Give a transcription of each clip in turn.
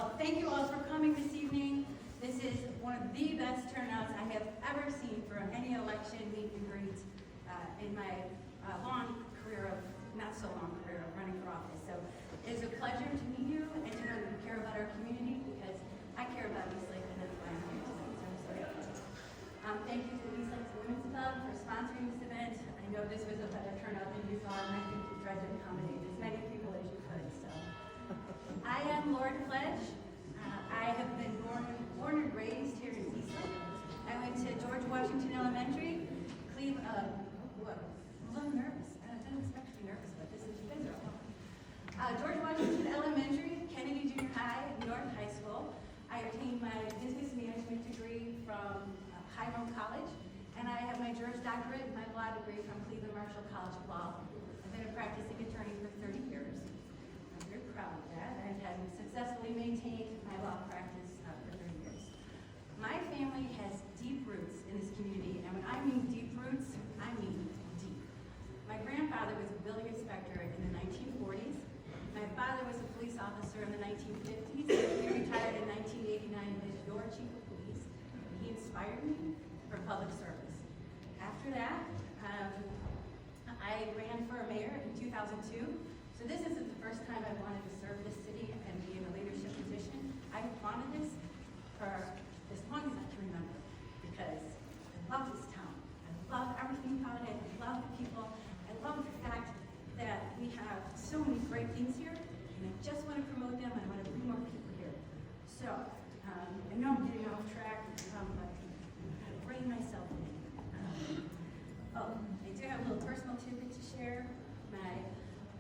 Well, thank you all for coming this evening. This is one of the best turnouts I have ever seen for any election meet and greet in my long career of, not so long career of running for office. So it's a pleasure to meet you and to know that you care about our community, because I care about East Lake, and that's why I'm here tonight. So I'm so happy. Thank you to the East Lake Women's Club for sponsoring this event. I know this was a better turnout than you thought, and I think you tried to accommodate as many people as you could. So I am DePledge's. I have been born and raised here in East Lake. I went to George Washington Elementary, Cleveland. I'm a little nervous. I didn't expect to be nervous, but this is George Washington Elementary, Kennedy Junior High, North High School. I obtained my business management degree from Hiram College, and I have my Juris Doctorate and my law degree from Cleveland Marshall College of Law. I've been a practicing attorney for 30 years. I'm very proud of that. I have successfully maintained my law practice for 30 years. My family has deep roots in this community, and when I mean deep roots, I mean deep. My grandfather was a building inspector in the 1940s. My father was a police officer in the 1950s. He retired in 1989 as your chief of police. He inspired me for public service. After that, I ran for mayor in 2002. So this isn't the first time I wanted to serve this city and be in a leadership position. I've wanted this for as long as I can remember, because I love this town. I love everything about it. I love the people. I love the fact that we have so many great things here, and I just want to promote them. I want to bring more people here. So I know I'm getting off track, but I'm going to rein myself in. I do have a little personal tidbit to share. My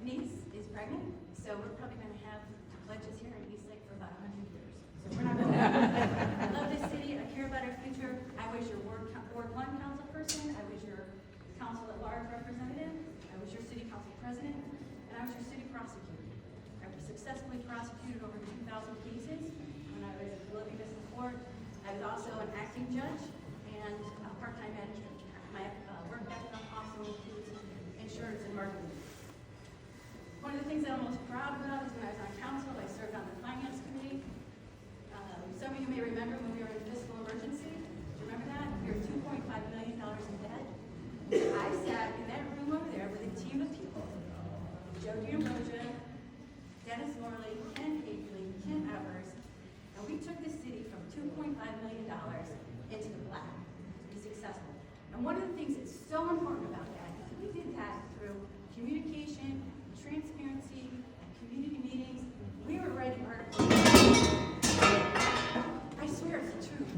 niece is pregnant, so we're probably going to have DePledge's here in East Lake for about 100 years. So we're not going to. I love this city. I care about our future. I was your Ward 1 council person. I was your council at large representative. I was your city council president, and I was your city prosecutor. I successfully prosecuted over 2,000 cases when I was living in court. I was also an acting judge and a part-time manager. My work background also includes insurance and marketing. One of the things that I'm most proud about is when I was on council, I served on the finance committee. Some of you may remember when we were in fiscal emergency. Do you remember that? We were $2.5 million in debt. I sat in that room over there with a team of people: Joe D'Ambrosia, Dennis Morley, Ken Hagley, Kim Evers, and we took the city from $2.5 million into the black to be successful. And one of the things that's so important about that is we did that through communication, transparency, and community meetings. We were writing articles. I swear it's the truth.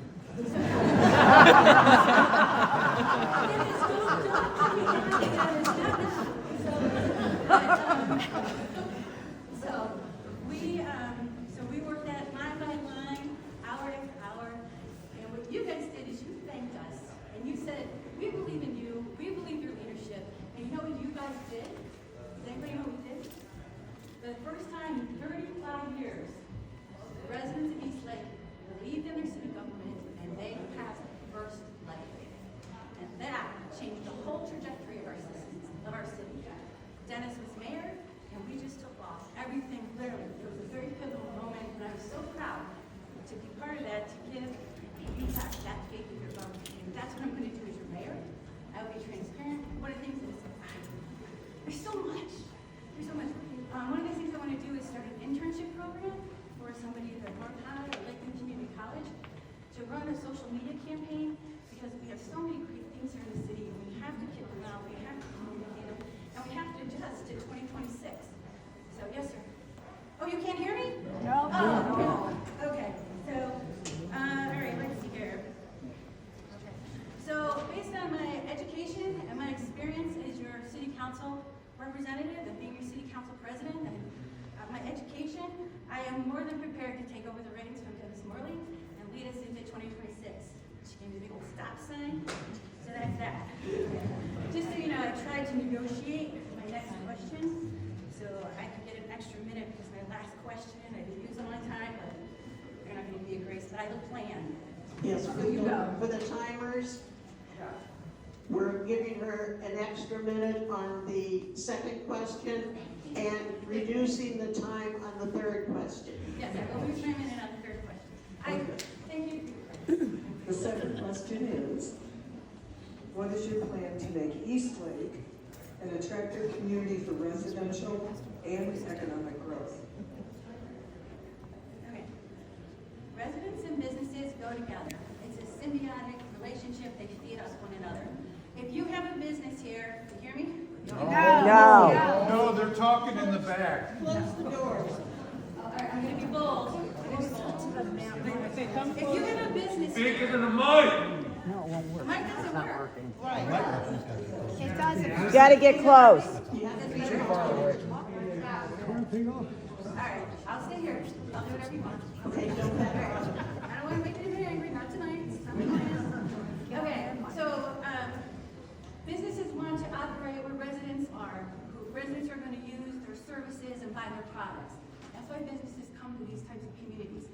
So we worked that line by line, hour after hour, and what you guys did is you thanked us, and you said, we believe in you, we believe your leadership, and you know what you guys did? Does anybody know what we did? The first time in 35 years, the residents of East Lake believed in their city government, and they passed first legislation. And that changed the whole trajectory of our citizens, of our city. Dennis was mayor, and we just took off. Everything, literally, it was a very pivotal moment, and I was so proud to be part of that, to give you back that faith in your government. And that's what I'm going to do as your mayor. I will be transparent. One of the things is, there's so much. There's so much. One of the things I want to do is start an internship program for somebody at North High or Lakeland Community College to run a social media campaign, because we have so many great things here in the city, and we have to kick them out, we have to communicate them, and we have to adjust to 2026. So, yes, sir. Oh, you can't hear me? No. Oh, okay. So, all right, let's see here. Okay. So, based on my education and my experience as your city council representative and being your city council president, and my education, I am more than prepared to take over the reins from Dennis Morley and lead us into 2026. She gave me the big old stop sign, so that's that. Just so you know, I tried to negotiate my next question, so I could get an extra minute, because my last question, I didn't use all my time, but they're not going to be a grace, but I have a plan. Yes, So you go. for the timers, we're giving her an extra minute on the second question and reducing the time on the third question. Yes, I will lose my minute on question is, what is your plan to make Eastlake an attractive community for residential and economic growth? Okay. Residents and businesses go together. It's a symbiotic relationship. They feed us one another. If you have a business here, you hear me? No, they're talking in the back. Close the doors. All right, I'm gonna be bold. I'm gonna be bold. If you have a business Speak here, into the mic. the mic doesn't work. You gotta get close. All right, I'll stay here. I'll do whatever you want. Okay, don't matter. I don't want to make anybody angry, not tonight. Okay, so businesses want to operate where residents are. Residents are going to use their services and buy their products. That's why businesses come to these types of communities.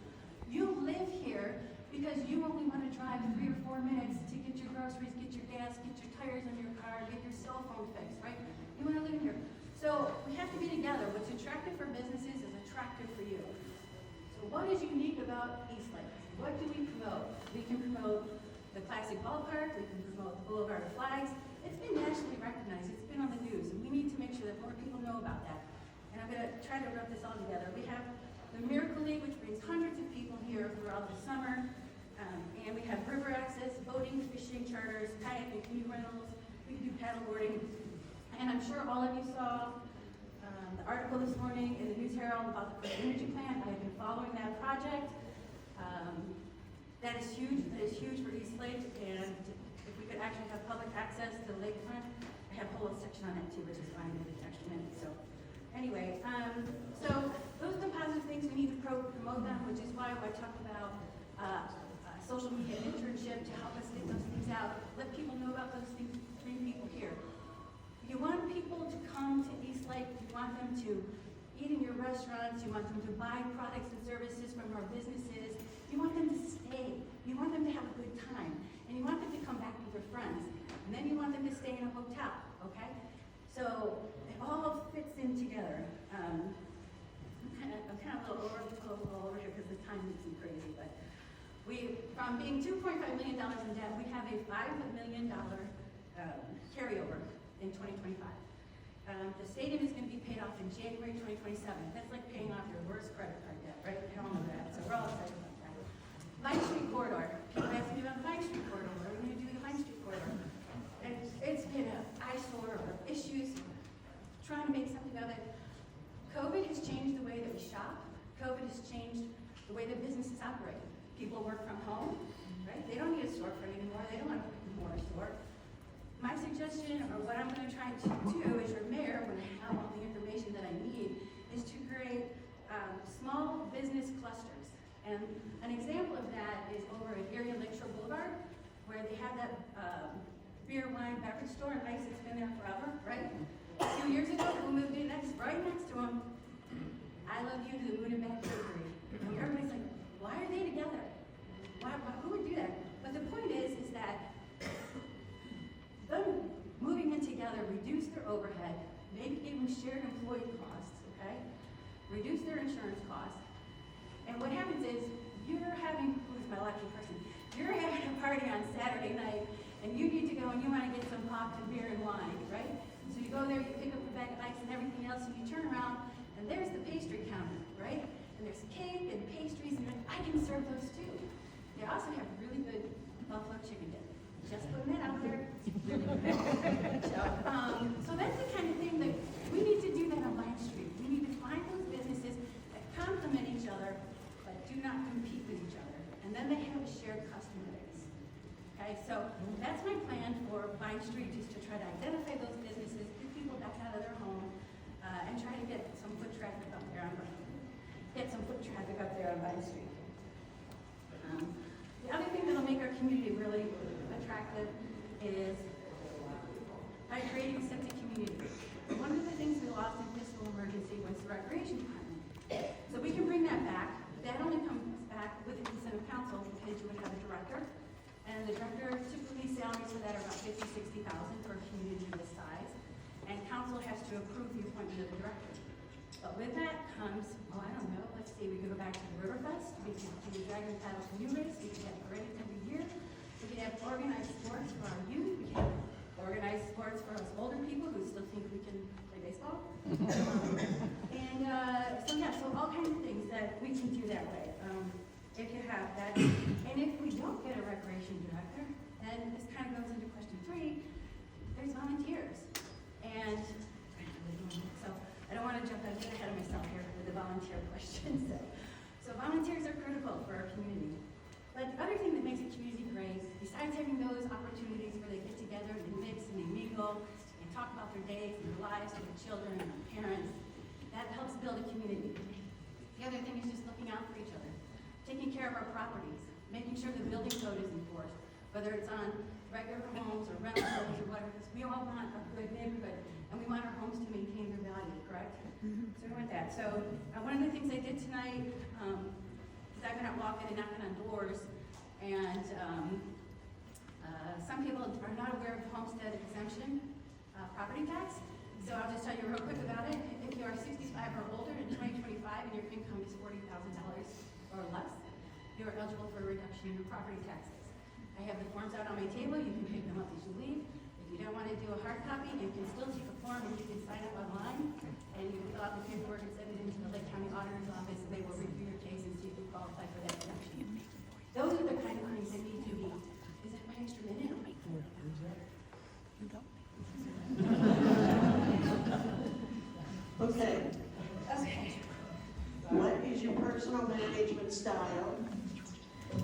You live here because you only want to drive 3 or 4 minutes to get your groceries, get your gas, get your tires on your car, get your cell phone fixed, right? You want to live here. So we have to be together. What's attractive for businesses is attractive for you. So what is unique about Eastlake? What do we promote? We can promote the classic ballpark. We can promote the Boulevard of Flags. It's been nationally recognized. It's been on the news, and we need to make sure that more people know about that. And I'm going to try to rub this all together. We have the Miracle League, which brings hundreds of people here throughout the summer. And we have river access, boating, fishing, charters, kayak and canoe rentals. We can do paddleboarding. And I'm sure all of you saw the article this morning in the News Herald about the Clean Energy Plant. I have been following that project. That is huge. That is huge for Eastlake. And if we could actually have public access to the lakefront, I have a whole section on that too, which is fine in an extra minute. So anyway, so those are the positive things we need to promote them, which is why I talked about social media internship to help us get those things out. Let people know about those things, bring people here. You want people to come to Eastlake, you want them to eat in your restaurants, you want them to buy products and services from our businesses, you want them to stay, you want them to have a good time, and you want them to come back with their friends, and then you want them to stay in a hotel, okay? So it all fits in together. I'm kind of a little over here because the time makes me crazy, but from being $2.5 million in debt, we have a $5 million carryover in 2025. The stadium is going to be paid off in January 2027. That's like paying off your worst credit card debt, right? We all know that, so we're all excited about that. Vine Street Corridor. People ask me about the Vine Street Corridor. What are we going to do with the Vine Street Corridor? And it's been an eyesore of issues, trying to make something of it. COVID has changed the way that we shop. COVID has changed the way that businesses operate. People work from home, right? They don't need a storefront anymore. They don't want more store. My suggestion, or what I'm going to try to do as your mayor, when I have all the information that I need, is to create small business clusters. And an example of that is over at Erie and Lakeshore Boulevard, where they have that beer, wine, beverage store, and ice that's been there forever, right? A few years ago, who moved in right next to them? I love you to the moon and back bakery. And everybody's like, why are they together? Who would do that? But the point is that them moving in together reduce their overhead, maybe even shared employee costs, okay? Reduce their insurance costs. And what happens is, you're having, who's my lucky person? You're having a party on Saturday night, and you need to go and you want to get some popped and beer and wine, right? So you go there, you pick up a bag of ice and everything else, and you turn around, and there's the pastry counter, right? And there's cake and pastries, and I can serve those too. They also have really good buffalo chicken dip. Just putting that out there. So that's the kind of thing that we need to do that on Vine Street. We need to find those businesses that complement each other, but do not compete with each other. And then they have a shared customer base. Okay, so that's my plan for Vine Street, is to try to identify those businesses, get people back out of their home, and try to get some foot traffic up there on Vine Street. The other thing that'll make our community really attractive is by creating a sense of community. One of the things we lost in fiscal emergency was the recreation department. So we can bring that back. That only comes back with the consent of council, because you would have a director. And the director, typically salaries for that are about $50,000 to $60,000 for a community this size. And council has to approve the appointment of the director. But with that comes, let's see, we could go back to the Riverfest, we could do the Dragon Paddle Canoe Race, we could have parades every year. We could have organized sports for our youth. We could have organized sports for us older people who still think we can play baseball. So all kinds of things that we can do that way. If you have that, and if we don't get a recreation director, then this kind of goes into question 3. There's volunteers, and so I don't want to jump ahead of myself here with the volunteer questions. So volunteers are critical for our community. But the other thing that makes a community great, besides having those opportunities where they get together and they mix and they mingle and talk about their days and their lives with their children and their parents, that helps build a community. The other thing is just looking out for each other, taking care of our properties, making sure the building code is enforced, whether it's on regular homes or rental homes or whatever. We all want a good neighborhood, and we want our homes to maintain their value, correct? So we want that. So one of the things I did tonight, is I've been out walking and knocking on doors, and some people are not aware of homestead exemption property tax. So I'll just tell you real quick about it. If you are 65 or older in 2025 and your income is $40,000 or less, you are eligible for a reduction in your property taxes. I have the forms out on my table. You can pick them up as you leave. If you don't want to do a hard copy, you can still take a form and you can sign up online, and you can fill out the paperwork and send it into the Lake County Auditor's Office, and they will review your case and see if you qualify for that reduction. Those are the kind of things that need to be. Is that my extra minute? Okay, Okay. what is your personal management style?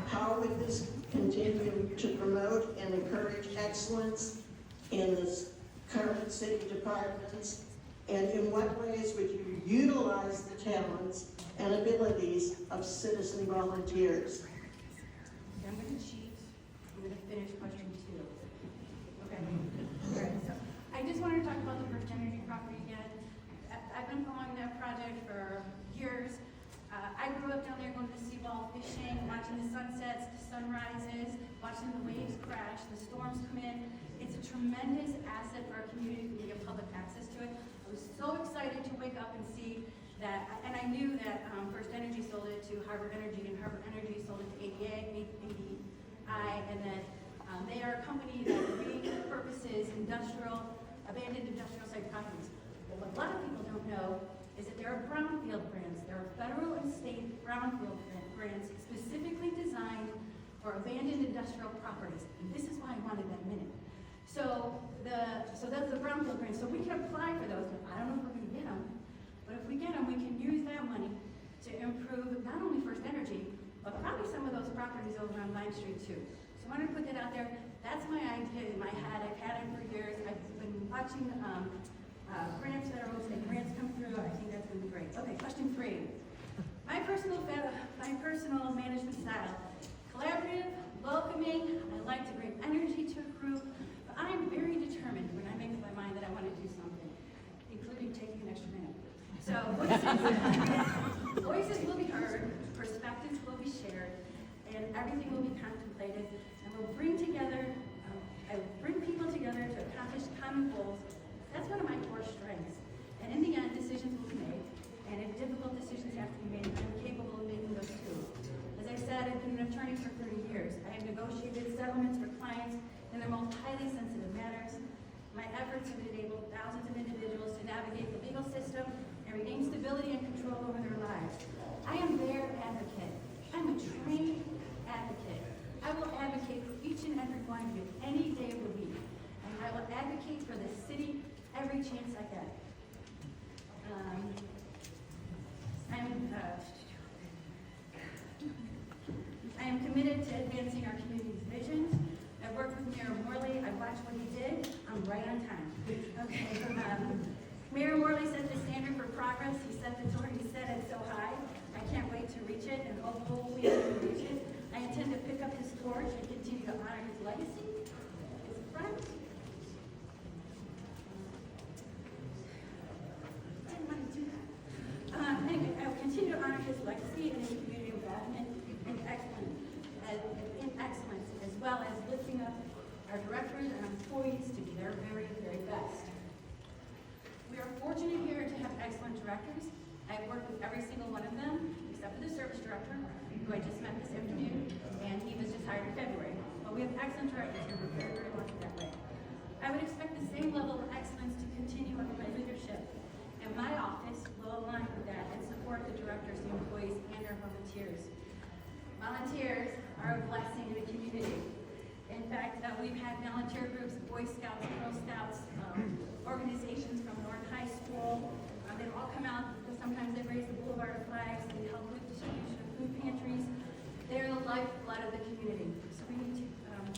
How would this continue to promote and encourage excellence in the current city departments? And in what ways would you utilize the talents and abilities of citizen volunteers? I'm going to cheat. I'm going to finish question 2. Okay. All right. So I just wanted to talk about the First Energy property again. I've been following that project for years. I grew up down there going to the seawall fishing, watching the sunsets, the sunrises, watching the waves crash, the storms come in. It's a tremendous asset for our community to have public access to it. I was so excited to wake up and see that, and I knew that First Energy sold it to Harbor Energy, and Harbor Energy sold it to ADI, and that they are a company that repurposes abandoned industrial site properties. But what a lot of people don't know is that there are brownfield grants. There are federal and state brownfield grants specifically designed for abandoned industrial properties. And this is why I wanted that minute. So that's the brownfield grants. So we can apply for those. I don't know if we're going to get them, but if we get them, we can use that money to improve not only First Energy, but probably some of those properties over on Vine Street too. So I wanted to put that out there. That's my idea in my head. I've had it for years. I've been watching grants that are hosting, grants come through. I think that's going to be great. Okay, question 3. My personal management style: collaborative, welcoming. I like to bring energy to a group, but I'm very determined when I make up my mind that I want to do something, including taking an extra minute. So voices will be heard, perspectives will be shared, and everything will be contemplated, and we'll bring people together to accomplish common goals. That's one of my core strengths. And in the end, decisions will be made. And if difficult decisions have to be made, I'm capable of making those too. As I said, I've been an attorney for 30 years. I have negotiated settlements for clients in their most highly sensitive matters. My efforts have enabled thousands of individuals to navigate the legal system and regain stability and control over their lives. I am their advocate. I'm a trained advocate. I will advocate for each and every one of you any day of the week. And I will advocate for the city every chance I get. I am committed to advancing our community's visions. I worked with Mayor Morley. I watched what he did. I'm right on time. Okay. Mayor Morley set the standard for progress. He set it so high. I can't wait to reach it, and hopefully we can reach it. I intend to pick up his torch and continue to honor his legacy. His friend. Anyway, I will continue to honor his legacy and his community involvement in excellence, as well as lifting up our directors and employees to be their very, very best. We are fortunate here to have excellent directors. I've worked with every single one of them, except for the service director, who I just met this afternoon, and he was just hired in February. But But we have excellent directors who are very, very lucky that way. I would expect the same level of excellence to continue under my leadership, and my office will align with that and support the directors, the employees, and our volunteers. Volunteers are a blessing in the community. In fact, we've had volunteer groups, Boy Scouts, Girl Scouts, organizations from North High School. They've all come out. Sometimes they raise the Boulevard flags. They help with distribution of food pantries. They're the lifeblood of the community. So we need to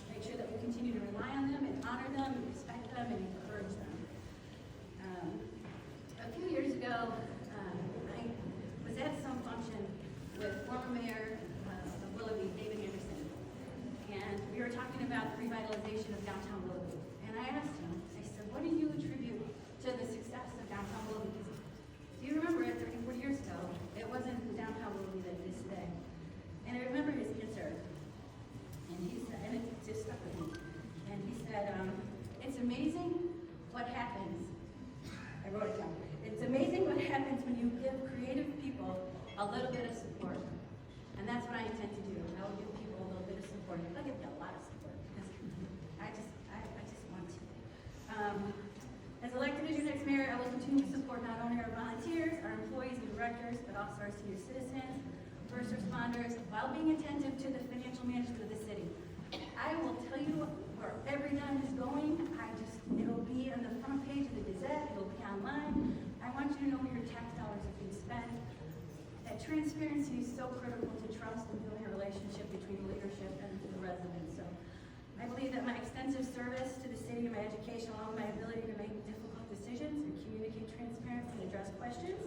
make sure that we continue to rely on them and honor them and respect them and encourage them. A few years ago, I was at some function with former Mayor of Willoughby, David Anderson, and we were talking about the revitalization of downtown Willoughby. And I asked him, I said, what do you attribute to the success of downtown Willoughby? Because if you remember it 30, 40 years ago, it wasn't the downtown Willoughby that it is today. And I remember his answer, and he said, and it just stuck with me. And he said, it's amazing what happens. I wrote it down. It's amazing what happens when you give creative people a little bit of support. And that's what I intend to do. I will give people a little bit of support. I'll give them a lot of support because I just want to. As elected as your next mayor, I will continue to support not only our volunteers, our employees and directors, but also our senior citizens, first responders, while being attentive to the financial management of the city. I will tell you where every dime is going. It'll be on the front page of the Gazette. It'll be online. I want you to know where your tax dollars are being spent. That transparency is so critical to trust and building a relationship between the leadership and the residents. So I believe that my extensive service to the city and my education, along with my ability to make difficult decisions and communicate transparency and address questions,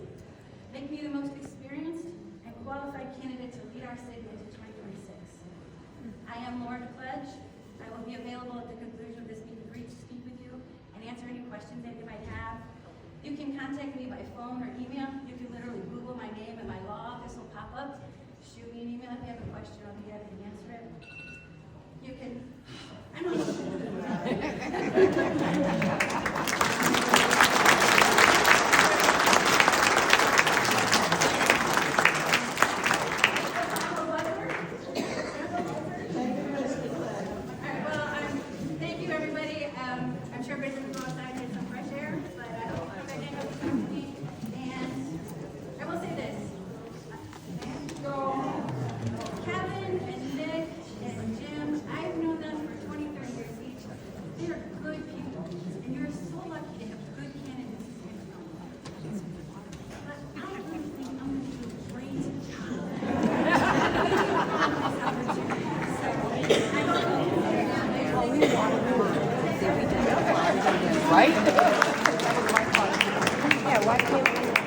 make me the most experienced and qualified candidate to lead our city into 2026. I am Laura DePledge. I will be available at the conclusion of this meet and greet to speak with you and answer any questions that you might have. You can contact me by phone or email. You can literally Google my name and my law. This will pop up. Shoot me an email if you have a question. I'll be happy to answer it. You can. I don't thank you, everybody. I'm sure everybody's going to go outside and get some fresh air, but I hope you come back to me. And I will say this. So, Kevin and Nick and Jim, I've known them for 20, 30 years each. They are good people, and you're so lucky to have good candidates to stand for office. But I really think I'm going to do a great job. Right? Yeah, why can't we?